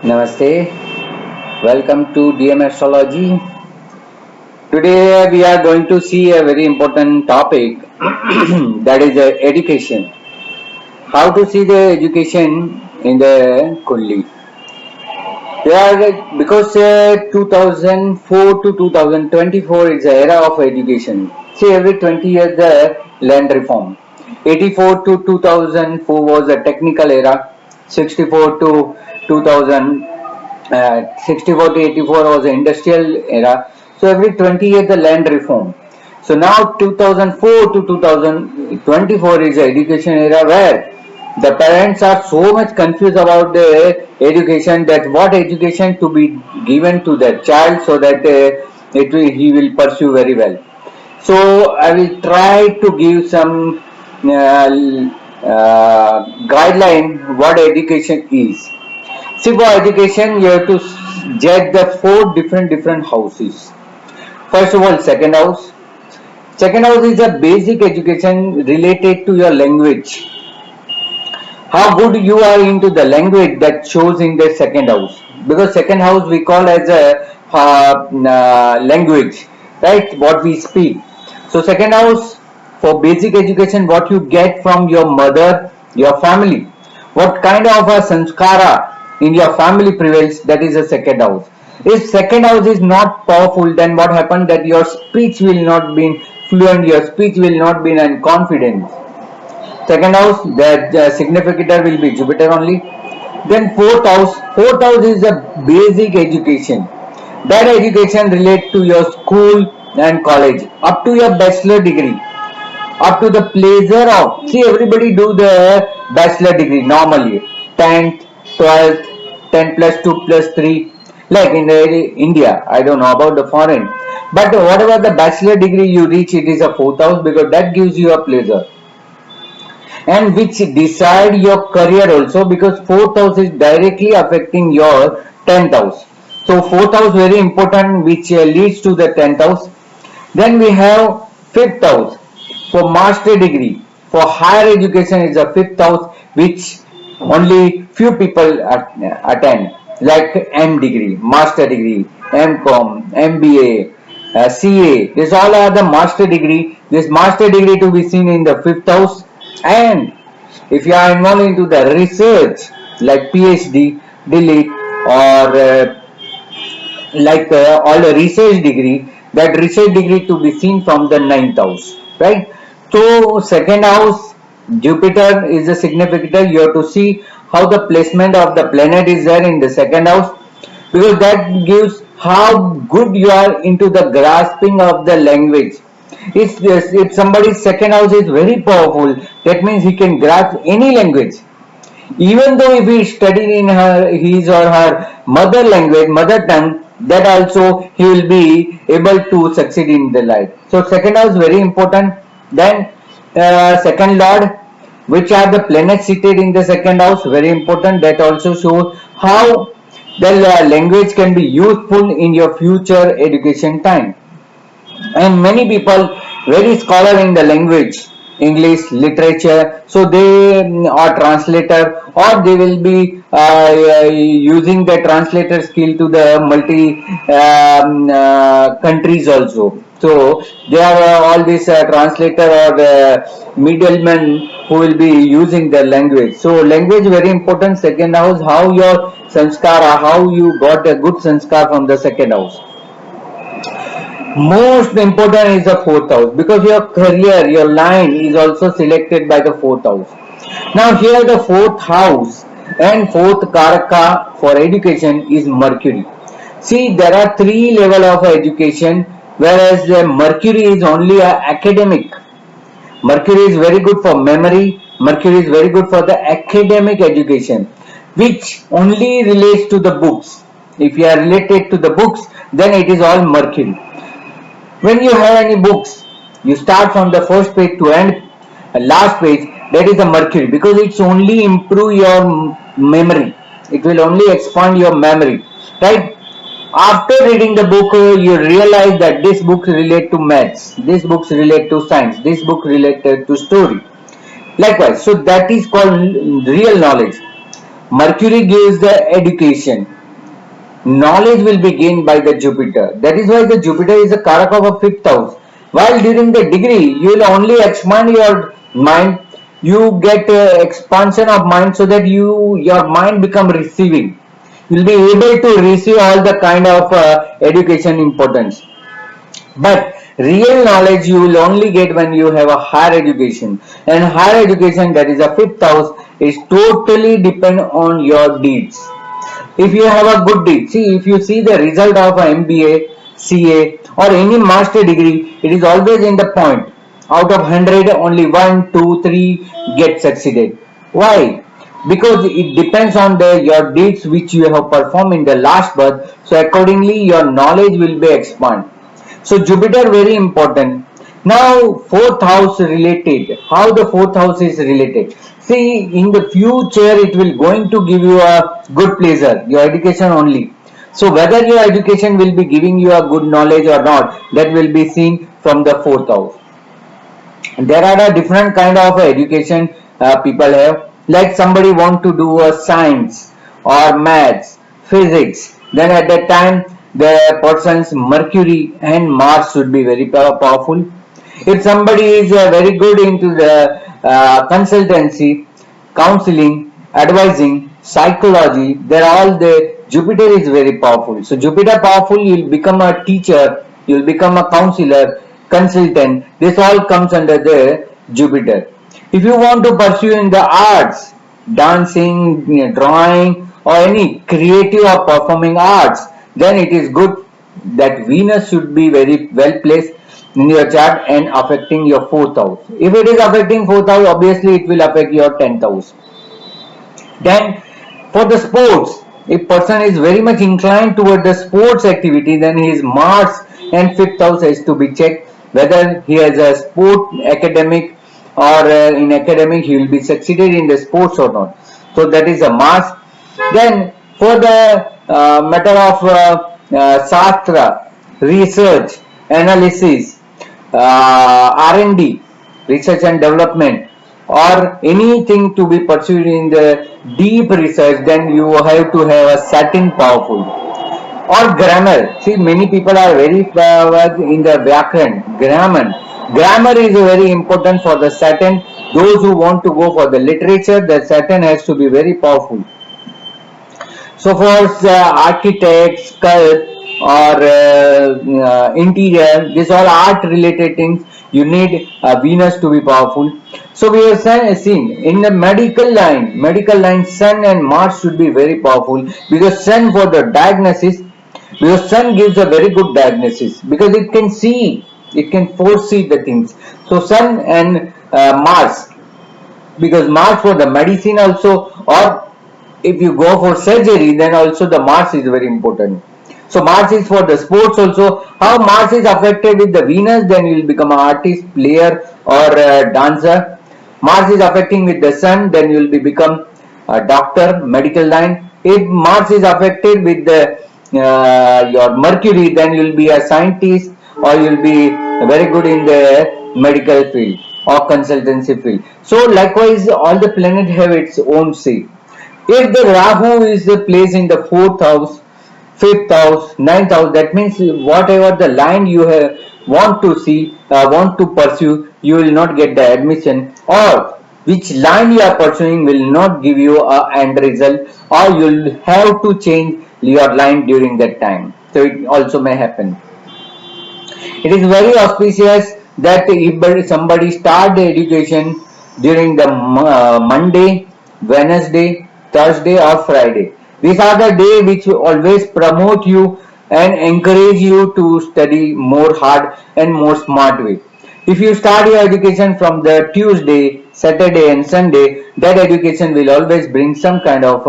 Namaste, welcome to DM Astrology. Today we are going to see a very important topic that is education. How to see the education in the Kundli. Because 2004 to 2024 is the era of education. See, every 20 years the land reform. 84 to 2004 was the technical era. 64 to 2000 64 to 84 was the industrial era. So every 20 years the land reform. So now 2004 to 2024 is the education era where the parents are so much confused about the education, that what education to be given to their child so that he will pursue very well. So I will try to give some guideline what education is. See, for education, you have to judge the four different houses. First of all, second house. Second house is a basic education related to your language. How good you are into the language, that shows in the second house. Because second house we call as a language, right? What we speak. So second house for basic education, what you get from your mother, your family. What kind of a sanskara in your family prevails, that is a second house. If second house is not powerful, then what happens that your speech will not be fluent, your speech will not be in confidence. Second house, the significator will be Jupiter only. Then fourth house is a basic education. That education relate to your school and college up to your bachelor degree, up to the pleasure of, see, everybody do the bachelor degree normally, 10th, 12th, 10 plus 2 plus 3, like in India. I don't know about the foreign, but whatever the bachelor degree you reach, it is a fourth house, because that gives you a pleasure and which decide your career also, because fourth house is directly affecting your 10th house. So fourth house very important, which leads to the 10th house. Then we have fifth house for master degree. For higher education is a fifth house, which only few people attend, like M degree, master degree, MCom, MBA, CA. These all are the master degree. This master degree to be seen in the fifth house. And if you are involved into the research, like PhD, delete, or all the research degree, that research degree to be seen from the ninth house, right? So second house, Jupiter is a significator. You have to see how the placement of the planet is there in the second house, because that gives how good you are into the grasping of the language. If somebody's second house is very powerful, that means he can grasp any language. Even though if he studied in his or her mother language, mother tongue, that also he will be able to succeed in the life. So second house very important. Then second lord, which are the planets seated in the second house, very important. That also shows how the language can be useful in your future education time. And many people very scholar in the language, English literature, so they are translator, or they will be using the translator skill to the multi countries also. So they are all these translator or middlemen who will be using the language. So language very important. Second house, how your sanskara, how you got a good sanskar from the second house. Most important is the fourth house, because your career, your line is also selected by the fourth house. Now here the fourth house and fourth karaka for education is Mercury. See, there are three level of education, whereas Mercury is only a academic. Mercury is very good for memory. Mercury is very good for the academic education, which only relates to the books. If you are related to the books, then it is all Mercury. When you have any books, you start from the first page to end last page, that is the Mercury, because it's only improve your memory. It will only expand your memory, right? After reading the book, you realize that this book relate to maths, this books relate to science, this book related to story. Likewise, so that is called real knowledge. Mercury gives the education. knowledge will be gained by the Jupiter. That is why the Jupiter is a Karaka of a fifth house. While during the degree, you will only expand your mind. You get expansion of mind so that your mind become receiving. You will be able to receive all the kind of education importance. But real knowledge you will only get when you have a higher education. And higher education, that is a fifth house, is totally depend on your deeds. If you have a good deed, see, if you see the result of a MBA, CA or any master degree, it is always in the point. Out of 100, only 1, 2, 3 get succeeded. Why? Because it depends on your deeds which you have performed in the last birth. So accordingly your knowledge will be expanded. So Jupiter very important. Now fourth house related. How the fourth house is related? See, in the future it will going to give you a good pleasure, your education only. So whether your education will be giving you a good knowledge or not, that will be seen from the fourth house. There are a different kind of education people have. Like somebody want to do a science or maths, physics. Then at that time the person's Mercury and Mars should be very powerful. If somebody is very good into the consultancy, counseling, advising, psychology, they're all the Jupiter is very powerful. So Jupiter powerful, you'll become a teacher, you'll become a counselor, consultant. This all comes under the Jupiter. If you want to pursue in the arts, dancing, drawing, or any creative or performing arts, then it is good that Venus should be very well placed in your chart and affecting your fourth house. If it is affecting fourth house, obviously it will affect your 10th house. Then for the sports, if person is very much inclined toward the sports activity, then his Mars and fifth house has to be checked whether he has a sport academic or in academic he will be succeeded in the sports or not. So that is a Mars. Then for the matter of Shastra, research, analysis, R&D, research and development, or anything to be pursued in the deep research, then you have to have a Saturn powerful. Or grammar. See, many people are very in the Vyakran, grammar. Grammar is very important for the Saturn. Those who want to go for the literature, the Saturn has to be very powerful. So for architects, sculpt or interior, this all art related things, you need Venus to be powerful. So we have seen in the medical line, Sun and Mars should be very powerful, because Sun for the diagnosis, because Sun gives a very good diagnosis because it can see, it can foresee the things. So Sun and Mars, because Mars for the medicine also, or if you go for surgery, then also the Mars is very important. So Mars is for the sports also. How Mars is affected with the Venus, then you will become an artist, player or dancer. Mars is affecting with the Sun, then you will become a doctor, medical line. If Mars is affected with the your Mercury, then you will be a scientist or you will be very good in the medical field or consultancy field. So likewise, all the planets have its own say. If the Rahu is placed in the fourth house, fifth house, ninth house, that means whatever the line you have want to see, want to pursue, you will not get the admission, or which line you are pursuing will not give you a end result, or you will have to change your line during that time. So it also may happen. It is very auspicious that if somebody start the education during the Monday, Wednesday, Thursday or Friday. These are the days which always promote you and encourage you to study more hard and more smart way. If you start your education from the Tuesday, Saturday and Sunday, that education will always bring some kind of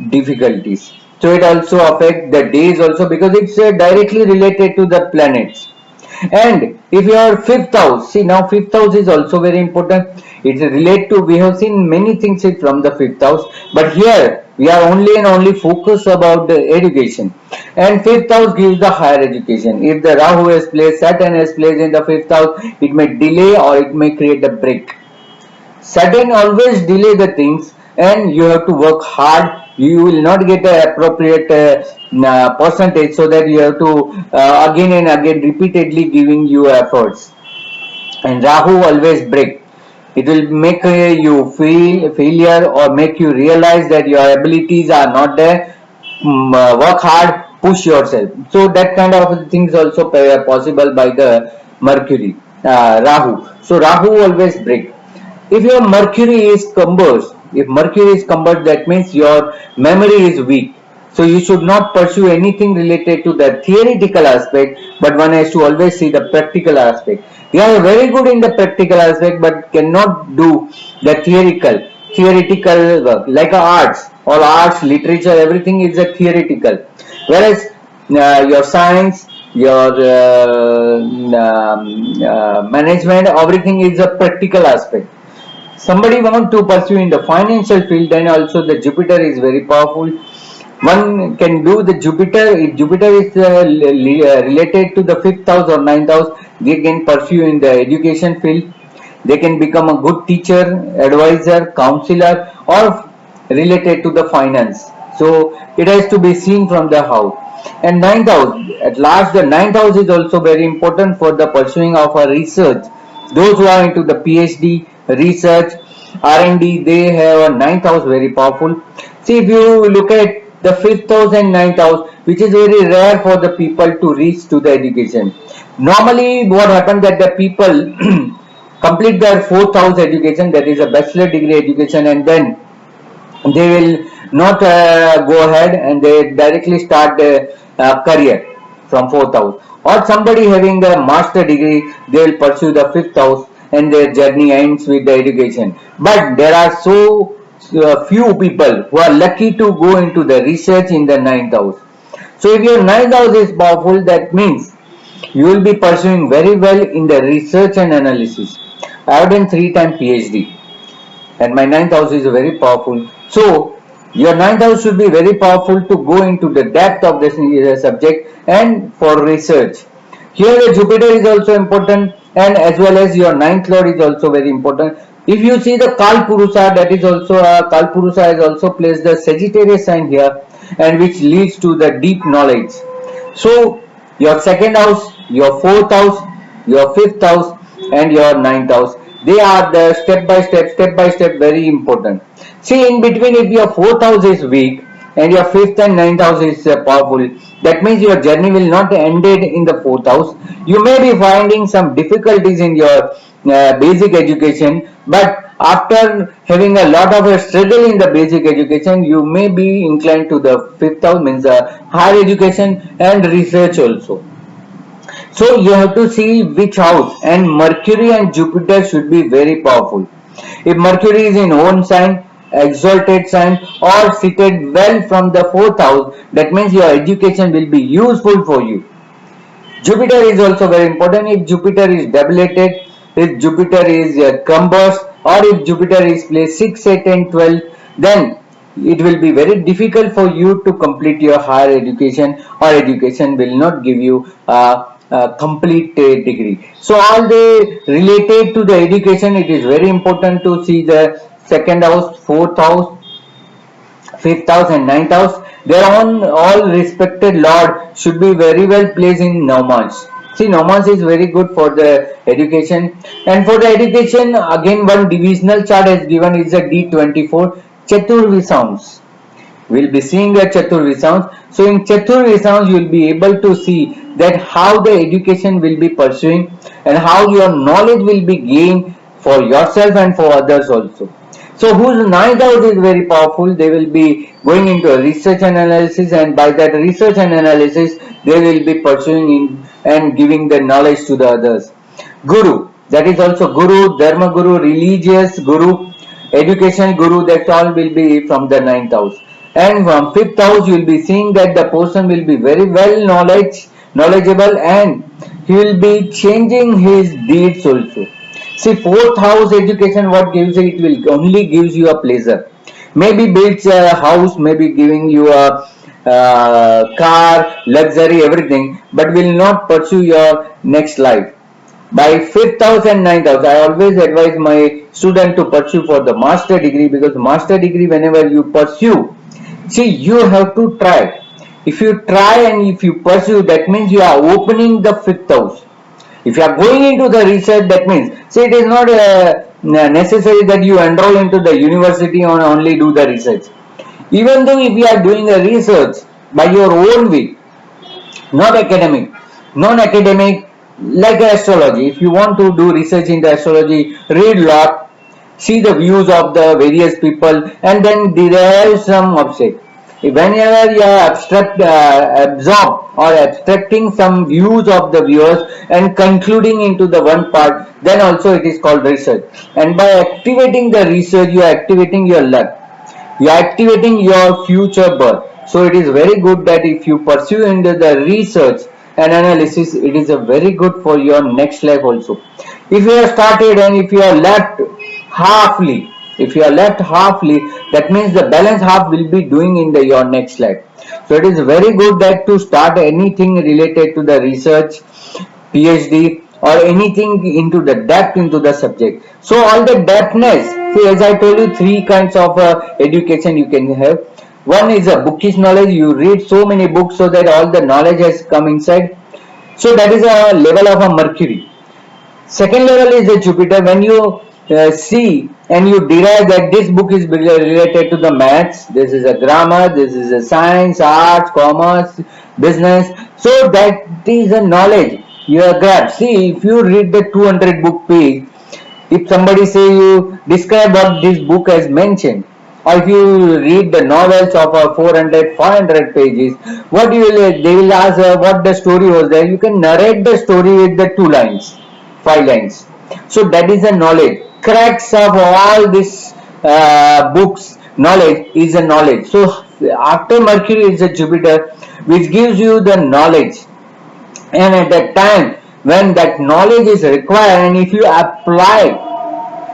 difficulties. So it also affects the days also, because it's directly related to the planets. And if your fifth house, see now fifth house is also very important. It's related to, we have seen many things from the fifth house, but here we are only and only focused about the education. And fifth house gives the higher education. If the Rahu is placed, Saturn is placed in the fifth house, it may delay or it may create a break. Saturn always delay the things, and you have to work hard you will not get the appropriate percentage, so that you have to again and again repeatedly giving you efforts. And Rahu always break. It will make you feel failure or make you realize that your abilities are not there. Work hard, push yourself. So that kind of things also possible by the Mercury, Rahu. So Rahu always break. If your Mercury is cumbered, if Mercury is cumbered, that means your memory is weak. So you should not pursue anything related to the theoretical aspect, but one has to always see the practical aspect. You are very good in the practical aspect, but cannot do the theoretical work like arts. All arts, literature, everything is a theoretical. Whereas your science, your management, everything is a practical aspect. Somebody want to pursue in the financial field, then also the Jupiter is very powerful. One can do the Jupiter. If Jupiter is related to the fifth house or ninth house, they can pursue in the education field. They can become a good teacher, advisor, counselor, or related to the finance. So it has to be seen from the house. And ninth house, at last, the ninth house is also very important for the pursuing of a research. Those who are into the PhD, research, R&D, they have a ninth house very powerful. See, if you look at the fifth house and ninth house, which is very rare for the people to reach to the education. Normally, what happens that the people complete their fourth house education, that is a bachelor degree education, and then they will not go ahead and they directly start a career from fourth house. Or somebody having a master degree, they will pursue the fifth house and their journey ends with the education. But there are so few people who are lucky to go into the research in the ninth house. So if your ninth house is powerful, that means you will be pursuing very well in the research and analysis. I have done 3 times PhD and my ninth house is very powerful. So your ninth house should be very powerful to go into the depth of this subject and for research. Here the Jupiter is also important, and as well as your ninth lord is also very important. If you see the Kal Purusha, that is also Kal Purusha is also placed the Sagittarius sign here, and which leads to the deep knowledge. So your second house, your fourth house, your fifth house, and your ninth house, they are the step by step very important. See, in between, if your fourth house is weak and your fifth and ninth house is powerful, that means your journey will not ended in the fourth house. You may be finding some difficulties in your basic education, but after having a lot of a struggle in the basic education, you may be inclined to the fifth house, means higher education and research also. So you have to see which house, and Mercury and Jupiter should be very powerful. If Mercury is in own sign, exalted sign, or seated well from the fourth house, that means your education will be useful for you. Jupiter is also very important. If Jupiter is debilitated, if Jupiter is cumbersome, or if Jupiter is placed 6, 8 and 12, then it will be very difficult for you to complete your higher education, or education will not give you a complete degree. So all the related to the education, it is very important to see the second house, fourth house, fifth house and ninth house. Their own all respected lord should be very well placed in Naumans. See, Naumans is very good for the education, and for the education again one divisional chart is given is a D24 Chaturvisounds. We'll be seeing a Chaturvisounds. So in Chaturvisounds you will be able to see that how the education will be pursuing and how your knowledge will be gained for yourself and for others also. So whose ninth house is very powerful, they will be going into a research and analysis, and by that research and analysis they will be pursuing in and giving the knowledge to the others. Guru, that is also Guru, Dharma Guru, religious Guru, education Guru, that all will be from the ninth house. And from fifth house you will be seeing that the person will be very well knowledgeable, and he will be changing his deeds also. See, fourth house education, what gives it will only gives you a pleasure. Maybe builds a house, maybe giving you a car, luxury, everything, but will not pursue your next life. By fifth house and ninth house, I always advise my student to pursue for the master degree, because master degree, whenever you pursue, See, you have to try. If you try and if you pursue, that means you are opening the fifth house. If you are going into the research, that means, see, it is not necessary that you enroll into the university and only do the research. Even though if you are doing a research by your own way, not academic, non-academic, like astrology, if you want to do research in the astrology, read lot, see the views of the various people, and then derive some object. Whenever you are absorb or abstracting some views of the viewers and concluding into the one part, then also it is called research. And by activating the research, you are activating your luck, you are activating your future birth. So it is very good that if you pursue into the research and analysis, it is a very good for your next life also. If you have started and if you are left halfly, if you are left halfly, that means the balance half will be doing in the your next life. So it is very good that to start anything related to the research, PhD, or anything into the depth into the subject. So all the depthness, see, as I told you, three kinds of education you can have. One is a bookish knowledge, you read so many books so that all the knowledge has come inside. So that is a level of a Mercury. Second level is a Jupiter. When you see and you derive that this book is related to the maths, this is a grammar, this is a science, arts, commerce, business. So that is a knowledge you have grabbed. See, if you read the 200 book page, if somebody say you describe what this book has mentioned, or if you read the novels of 400 500 pages, what you will, they will ask what the story was there, you can narrate the story with the 2 lines, 5 lines. So that is a knowledge, cracks of all this books knowledge is a knowledge. So after Mercury is a Jupiter, which gives you the knowledge, and at that time when that knowledge is required and if you apply.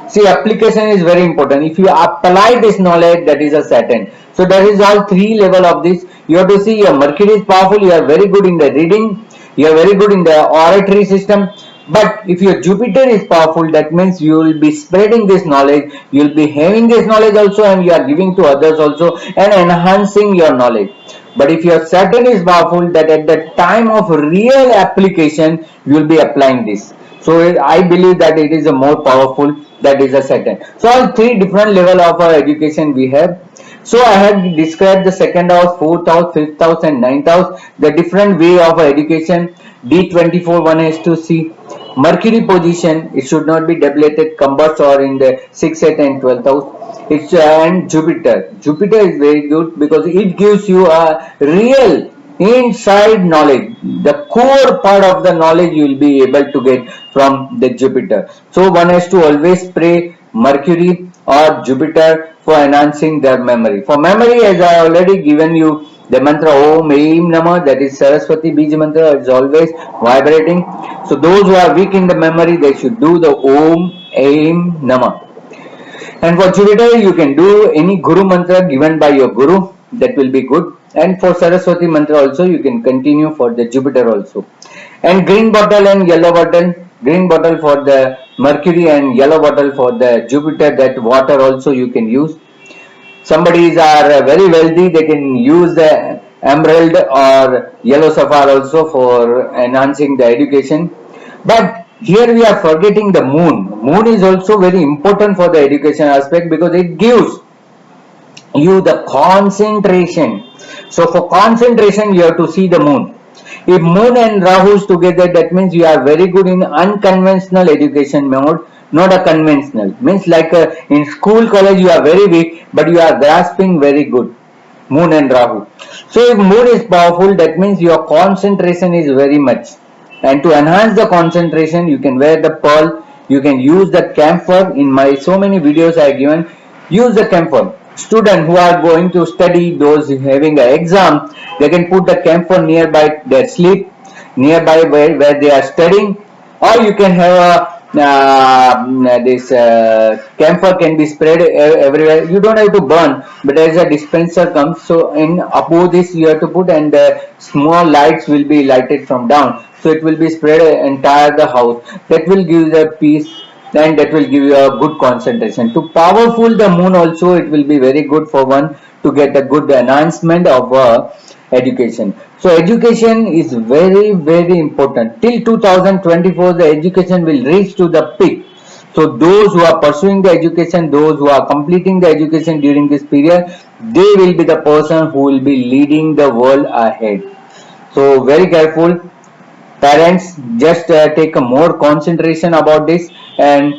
See, application is very important. If you apply this knowledge, that is a Saturn. So that is all three level of this. You have to see your Mercury is powerful. You are very good in the reading. You are very good in the oratory system. But if your Jupiter is powerful, that means you will be spreading this knowledge. You will be having this knowledge also, and you are giving to others also, and enhancing your knowledge. But if your Saturn is powerful, that at the time of real application, you will be applying this. So I believe that it is a more powerful, that is a Saturn. So all three different level of education we have. So I have described the second house, fourth house, fifth house, and ninth house, the different way of education. D24 one has to see Mercury position. It should not be depleted, combust, or in the 6th, 8th, and 12th house. It's and Jupiter. Jupiter is very good because it gives you a real inside knowledge. The core part of the knowledge you will be able to get from the Jupiter. So one has to always pray Mercury or Jupiter for enhancing their memory. For memory, as I already given you the mantra Om Aim Namah, that is Saraswati Bija mantra, is always vibrating. So those who are weak in the memory, they should do the Om Aim Namah. And for Jupiter, you can do any Guru mantra given by your Guru, that will be good. And for Saraswati mantra also, you can continue for the Jupiter also. And green bottle and yellow bottle, green bottle for the Mercury and yellow bottle for the Jupiter, that water also you can use. Somebody are very wealthy, they can use the emerald or yellow sapphire also for enhancing the education. But here we are forgetting the moon. Moon is also very important for the education aspect because it gives you the concentration. So for concentration, you have to see the moon. If moon and Rahu is together, that means you are very good in unconventional education mode, not a conventional. Means like in school, college, you are very weak, but you are grasping very good. Moon and Rahu. So if moon is powerful, that means your concentration is very much. And to enhance the concentration, you can wear the pearl, you can use the camphor. In my so many videos I have given, use the camphor. Students who are going to study, those having an exam, they can put the camphor nearby their sleep, nearby where they are studying, or you can have a this camphor can be spread everywhere. You don't have to burn, but as a dispenser comes, so in above this you have to put, and small lights will be lighted from down, so it will be spread entire the house. That will give the peace, and that will give you a good concentration. To powerful the moon also, it will be very good for one to get a good enhancement of education. So education is very very important. Till 2024 the education will reach to the peak. So those who are pursuing the education, those who are completing the education during this period, they will be the person who will be leading the world ahead. So very careful. Parents, just take a more concentration about this, and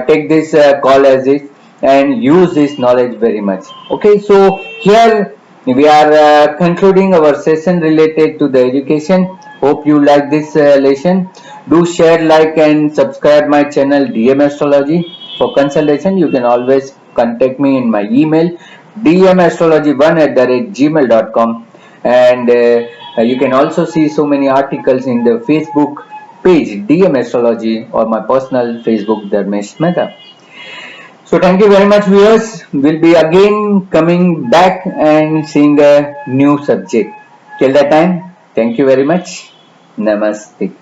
take this call as this, and use this knowledge very much. Okay, so here we are concluding our session related to the education. Hope you like this lesson. Do share, like and subscribe my channel DM Astrology. For consultation you can always contact me in my email dmastrology1@gmail.com, and you can also see so many articles in the Facebook page DM Astrology, or my personal Facebook Dharmesh Mehta. So thank you very much viewers. We'll be again coming back and seeing a new subject. Till that time, thank you very much. Namaste.